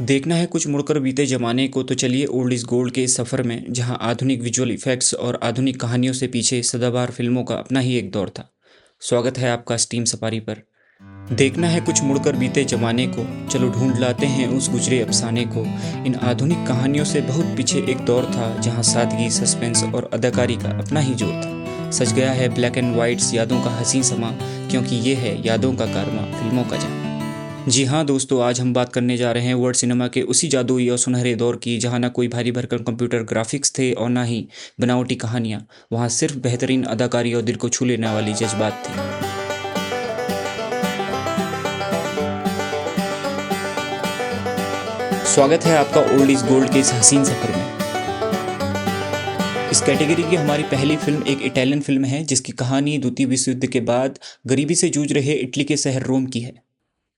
देखना है कुछ मुड़कर बीते ज़माने को तो चलिए ओल्ड इज़ गोल्ड के इस सफ़र में, जहां आधुनिक विजुअल इफ़ेक्ट्स और आधुनिक कहानियों से पीछे सदाबहार फिल्मों का अपना ही एक दौर था। स्वागत है आपका स्टीम सफारी पर। देखना है कुछ मुड़कर बीते ज़माने को, चलो ढूंढ लाते हैं उस गुजरे अफसाने को। इन आधुनिक कहानियों से बहुत पीछे एक दौर था जहां सादगी, सस्पेंस और अदाकारी का अपना ही जोर था। सज गया है ब्लैक एंड वाइट्स यादों का हसीन समा, क्योंकि ये है यादों का कारवां फिल्मों का जहां। जी हाँ दोस्तों, आज हम बात करने जा रहे हैं वर्ल्ड सिनेमा के उसी जादुई और सुनहरे दौर की जहाँ ना कोई भारी भरकम कंप्यूटर ग्राफिक्स थे और ना ही बनावटी कहानियाँ। वहाँ सिर्फ बेहतरीन अदाकारी और दिल को छू लेने वाली जज्बात थे। स्वागत है आपका ओल्ड इज गोल्ड के इस हसीन सफर में। इस कैटेगरी की हमारी पहली फिल्म एक इटालियन फिल्म है जिसकी कहानी द्वितीय विश्व युद्ध के बाद गरीबी से जूझ रहे इटली के शहर रोम की है,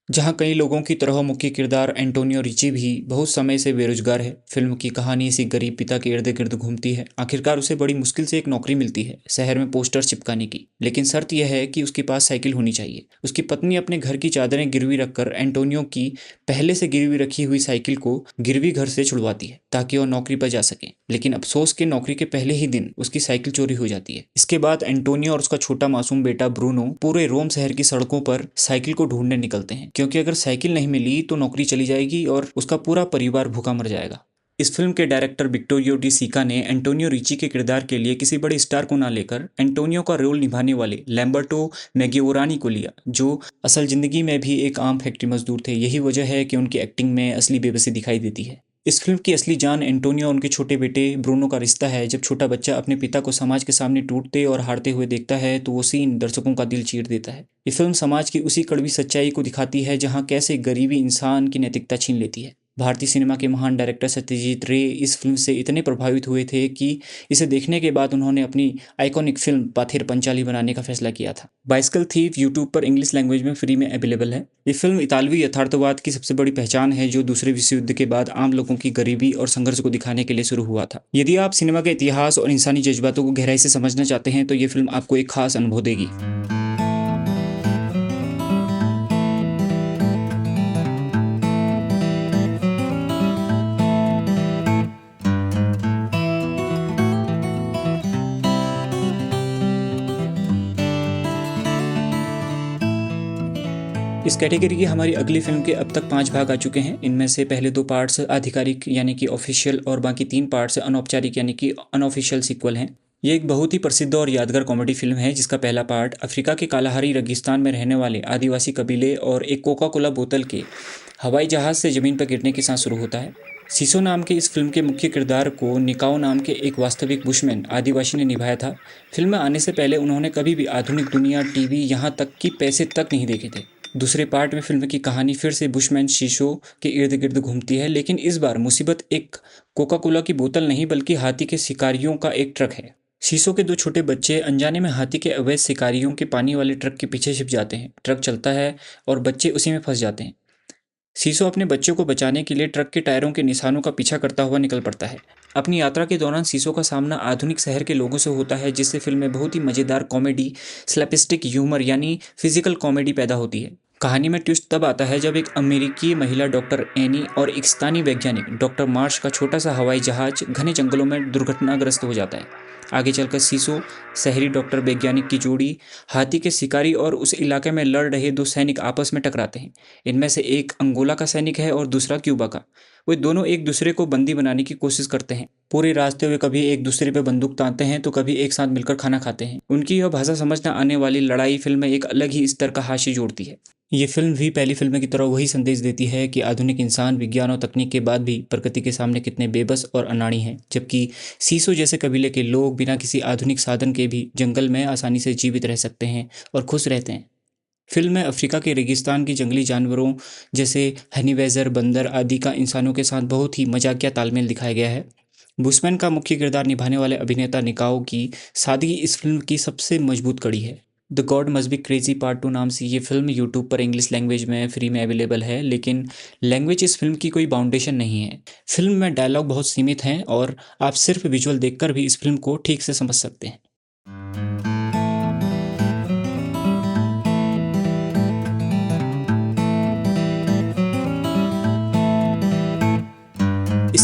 जहाँ कई लोगों की तरह मुख्य किरदार एंटोनियो रिची भी बहुत समय से बेरोजगार है। फिल्म की कहानी इसी गरीब पिता के इर्द गिर्द घूमती है। आखिरकार उसे बड़ी मुश्किल से एक नौकरी मिलती है शहर में पोस्टर चिपकाने की, लेकिन शर्त यह है कि उसके पास साइकिल होनी चाहिए। उसकी पत्नी अपने घर की चादरें गिरवी रखकर एंटोनियो की पहले से गिरवी रखी हुई साइकिल को गिरवी घर से छुड़वाती है ताकि वह नौकरी पर जा सके, लेकिन अफसोस के नौकरी के पहले ही दिन उसकी साइकिल चोरी हो जाती है। इसके बाद एंटोनियो और उसका छोटा मासूम बेटा ब्रूनो पूरे रोम शहर की सड़कों पर साइकिल को ढूंढने निकलते हैं, क्योंकि अगर साइकिल नहीं मिली तो नौकरी चली जाएगी और उसका पूरा परिवार भूखा मर जाएगा। इस फिल्म के डायरेक्टर विक्टोरियो डी सिका ने एंटोनियो रिची के किरदार के लिए किसी बड़े स्टार को ना लेकर एंटोनियो का रोल निभाने वाले लैम्बर्टो मैगियोरानी को लिया, जो असल जिंदगी में भी एक आम फैक्ट्री मजदूर थे। यही वजह है कि उनकी एक्टिंग में असली बेबसी दिखाई देती है। इस फिल्म की असली जान एंटोनियो और उनके छोटे बेटे ब्रूनो का रिश्ता है। जब छोटा बच्चा अपने पिता को समाज के सामने टूटते और हारते हुए देखता है तो वो सीन दर्शकों का दिल चीर देता है। ये फिल्म समाज की उसी कड़वी सच्चाई को दिखाती है जहाँ कैसे गरीबी इंसान की नैतिकता छीन लेती है। भारतीय सिनेमा के महान डायरेक्टर सत्यजीत रे इस फिल्म से इतने प्रभावित हुए थे कि इसे देखने के बाद उन्होंने अपनी आइकॉनिक फिल्म पाथेर पंचाली बनाने का फैसला किया था। बाइसिकल थीफ यूट्यूब पर इंग्लिश लैंग्वेज में फ्री में अवेलेबल है। ये फिल्म इतालवी यथार्थवाद की सबसे बड़ी पहचान है, जो दूसरे विश्व युद्ध के बाद आम लोगों की गरीबी और संघर्ष को दिखाने के लिए शुरू हुआ था। यदि आप सिनेमा के इतिहास और इंसानी जज्बातों को गहराई से समझना चाहते हैं तो ये फिल्म आपको एक खास अनुभव देगी। इस कैटेगरी की हमारी अगली फिल्म के अब तक 5 भाग आ चुके हैं। इनमें से पहले 2 पार्ट्स आधिकारिक यानी कि ऑफिशियल और बाकी 3 पार्ट्स अनौपचारिक यानी कि अनऑफिशियल सीक्वल हैं। ये एक बहुत ही प्रसिद्ध और यादगार कॉमेडी फिल्म है जिसका पहला पार्ट अफ्रीका के कालाहारी रेगिस्तान में रहने वाले आदिवासी कबीले और एक कोका कोला बोतल के हवाई जहाज से ज़मीन पर गिरने के साथ शुरू होता है। सीसो नाम के इस फिल्म के मुख्य किरदार को निकाओ नाम के एक वास्तविक बुशमैन आदिवासी ने निभाया था। फिल्म में आने से पहले उन्होंने कभी भी आधुनिक दुनिया, टीवी, यहाँ तक कि पैसे तक नहीं देखे थे। दूसरे पार्ट में फिल्म की कहानी फिर से बुशमैन शीशो के इर्द गिर्द घूमती है, लेकिन इस बार मुसीबत एक कोका कोला की बोतल नहीं बल्कि हाथी के शिकारियों का एक ट्रक है। शीशो के 2 छोटे बच्चे अनजाने में हाथी के अवैध शिकारियों के पानी वाले ट्रक के पीछे छिप जाते हैं। ट्रक चलता है और बच्चे उसी में फंस जाते हैं। शीशो अपने बच्चों को बचाने के लिए ट्रक के टायरों के निशानों का पीछा करता हुआ निकल पड़ता है। अपनी यात्रा के दौरान शीशो का सामना आधुनिक शहर के लोगों से होता है, जिससे फिल्म में बहुत ही मज़ेदार कॉमेडी, स्लैपस्टिक ह्यूमर यानी फिजिकल कॉमेडी पैदा होती है। कहानी में ट्विस्ट तब आता है जब एक अमेरिकी महिला डॉक्टर एनी और एक स्थानीय वैज्ञानिक डॉक्टर मार्श का छोटा सा हवाई जहाज घने जंगलों में दुर्घटनाग्रस्त हो जाता है। आगे चलकर शीशो, शहरी डॉक्टर वैज्ञानिक की जोड़ी, हाथी के शिकारी और उस इलाके में लड़ रहे 2 सैनिक आपस में टकराते हैं। इनमें से एक अंगोला का सैनिक है और दूसरा क्यूबा का। वे दोनों एक दूसरे को बंदी बनाने की कोशिश करते हैं। पूरे रास्ते वे कभी एक दूसरे पर बंदूक तानते हैं तो कभी एक साथ मिलकर खाना खाते हैं। उनकी यह भाषा समझ न आने वाली लड़ाई फिल्म में एक अलग ही स्तर का हास्य जोड़ती है। ये फिल्म भी पहली फिल्म की तरह वही संदेश देती है कि आधुनिक इंसान विज्ञान और तकनीक के बाद भी प्रकृति के सामने कितने बेबस और अनाड़ी हैं, जबकि सीसो जैसे कबीले के लोग बिना किसी आधुनिक साधन के भी जंगल में आसानी से जीवित रह सकते हैं और खुश रहते हैं। फिल्म में अफ्रीका के रेगिस्तान की जंगली जानवरों जैसे हनीवेजर, बंदर आदि का इंसानों के साथ बहुत ही मजाकिया तालमेल दिखाया गया है। बुशमैन का मुख्य किरदार निभाने वाले अभिनेता निकाओ की सादगी इस फिल्म की सबसे मजबूत कड़ी है। The God must be crazy part 2 नाम से ये फिल्म यूट्यूब पर इंग्लिश लैंग्वेज में फ्री में अवेलेबल है, लेकिन लैंग्वेज इस फिल्म की कोई बाउंडेशन नहीं है। फिल्म में डायलॉग बहुत सीमित हैं और आप सिर्फ विजुअल देखकर भी इस फिल्म को ठीक से समझ सकते हैं।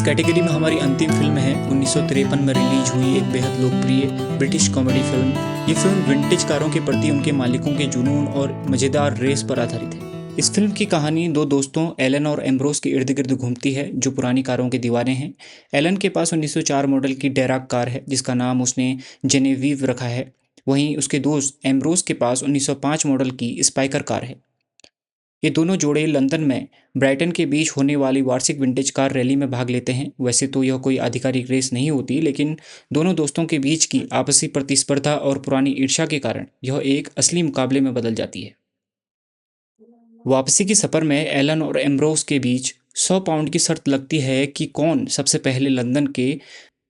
कैटेगरी में हमारी अंतिम फिल्म है 1953 में रिलीज हुई एक बेहद लोकप्रिय ब्रिटिश कॉमेडी फिल्म। ये फिल्म विंटेज कारों के प्रति उनके मालिकों के जुनून और मज़ेदार रेस पर आधारित है। इस फिल्म की कहानी दो दोस्तों एलन और एम्ब्रोस के इर्द गिर्द घूमती है जो पुरानी कारों के दीवाने हैं। एलन के पास 1904 मॉडल की डेराक कार है जिसका नाम उसने जेनेवीव रखा है। वहीं उसके दोस्त एम्ब्रोस के पास 1905 मॉडल की स्पाइकर कार है। ये दोनों जोड़े लंदन में ब्राइटन के बीच होने वाली वार्षिक विंटेज कार रैली में भाग लेते हैं। वैसे तो यह कोई आधिकारिक रेस नहीं होती, लेकिन दोनों दोस्तों के बीच की आपसी प्रतिस्पर्धा और पुरानी ईर्ष्या के कारण यह एक असली मुकाबले में बदल जाती है। वापसी की सफ़र में एलन और एम्ब्रोस के बीच 100 पाउंड की शर्त लगती है कि कौन सबसे पहले लंदन के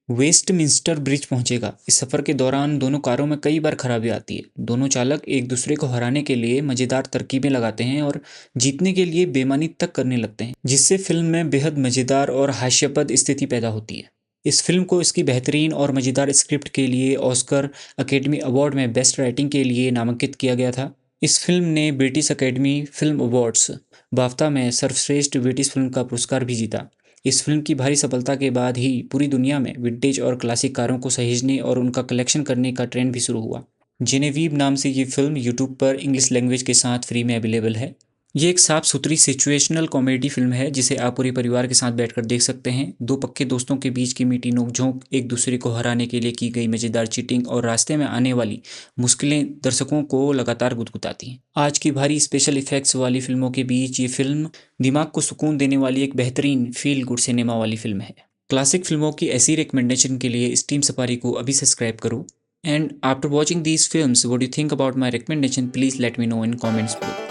वेस्टमिंस्टर ब्रिज पहुंचेगा। इस सफ़र के दौरान दोनों कारों में कई बार खराबी आती है। दोनों चालक एक दूसरे को हराने के लिए मज़ेदार तरकीबें लगाते हैं और जीतने के लिए बेईमानी तक करने लगते हैं, जिससे फिल्म में बेहद मज़ेदार और हास्यास्पद स्थिति पैदा होती है। इस फिल्म को इसकी बेहतरीन और मज़ेदार स्क्रिप्ट के लिए ऑस्कर अकेडमी अवार्ड में बेस्ट राइटिंग के लिए नामांकित किया गया था। इस फिल्म ने ब्रिटिश अकेडमी फिल्म अवार्ड्स बाफ्ता में सर्वश्रेष्ठ ब्रिटिश फिल्म का पुरस्कार भी जीता। इस फिल्म की भारी सफलता के बाद ही पूरी दुनिया में विंटेज और क्लासिक कारों को सहेजने और उनका कलेक्शन करने का ट्रेंड भी शुरू हुआ। जेनेवीव नाम से ये फिल्म यूट्यूब पर इंग्लिश लैंग्वेज के साथ फ्री में अवेलेबल है। ये एक साफ सुथरी सिचुएशनल कॉमेडी फिल्म है जिसे आप पूरे परिवार के साथ बैठकर देख सकते हैं। दो पक्के दोस्तों के बीच की मीठी नोकझोंक, एक दूसरे को हराने के लिए की गई मज़ेदार चीटिंग और रास्ते में आने वाली मुश्किलें दर्शकों को लगातार गुदगुदाती हैं। आज की भारी स्पेशल इफेक्ट्स वाली फिल्मों के बीच ये फिल्म दिमाग को सुकून देने वाली एक बेहतरीन फील गुड सिनेमा वाली फिल्म है। क्लासिक फिल्मों की ऐसी रिकमेंडेशन के लिए स्टीम सफारी को अभी सब्सक्राइब करो। And after watching these films, what do you think about my recommendation? Please let me know in comments below.